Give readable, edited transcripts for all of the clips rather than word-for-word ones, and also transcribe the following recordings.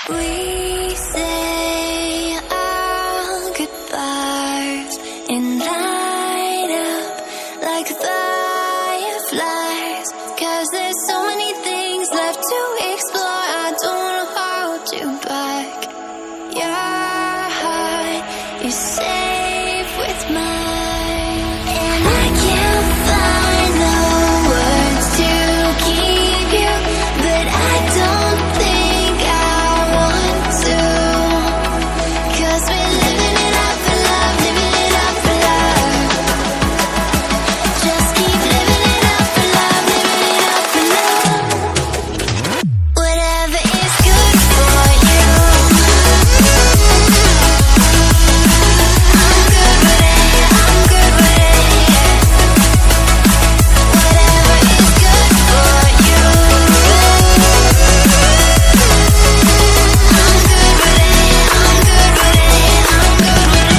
We say our goodbyes and light up like fireflies, 'cause there's so many things left to explore. I don't wanna hold you back. Your heart is safe with mine, and I can't find the words to keep you, but I don't think I want to, 'cause we're living it up for love, living it up for love. Just keep living it up for love, living it up for love. Whatever is good for you, I'm good with it, I'm good with it. Whatever is good for you, I'm good with it, I'm good with it, I'm good with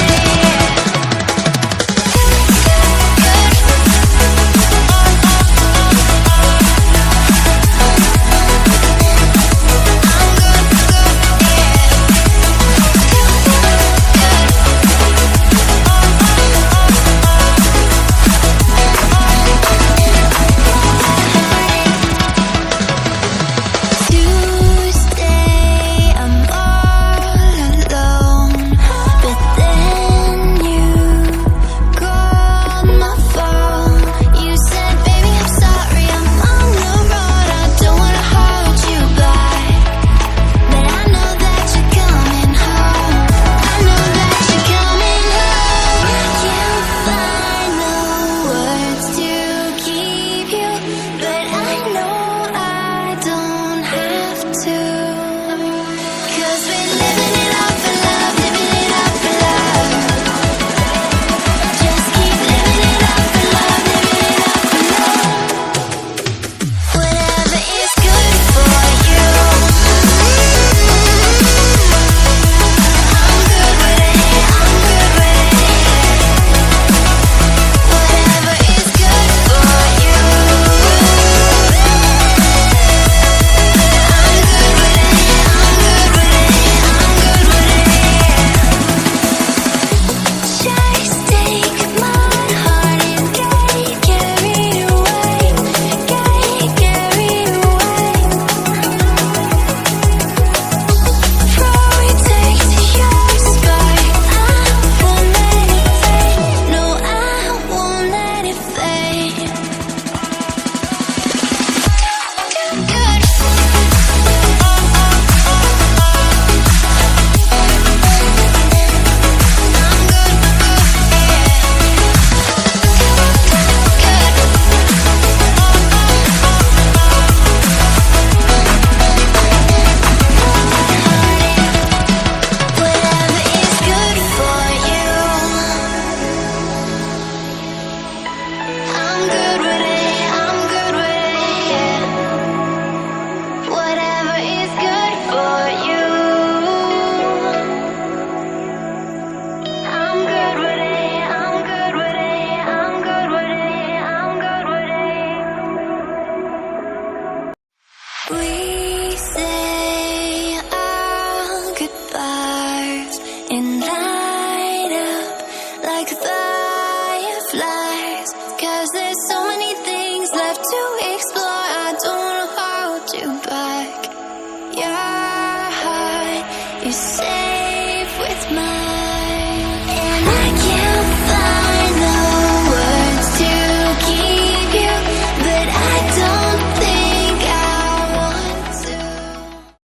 Tuesday, I'm all alone, but then you called my phone. You said, baby, I'm sorry, I'm on the road. I don't wanna hold you back, but I know that you're coming home. I know that you're coming home. I can't find the words to keep you, but I know I don't have to, 'cause we're living it up for love, living it up for love. Just keep living it up for love, living it up for love. Whatever is good for you, I'm good with it, I'm good with it. Whatever is good for you, I'm good with it, I'm good with it, I'm good with it. Just take my heart and get carried away, get carried away. Throw it, take your spark. I won't let it fade. No, I won't let it fade. Good. Whatever is good for you, I'm good with it, I'm good with it. Whatever is good for you, I'm good with it, I'm good with it, I'm good with it, I'm good with it. We say our goodbyes and light up like fireflies, 'cause there's so many things left to explore. I don't wanna hold you back. Your heart is safe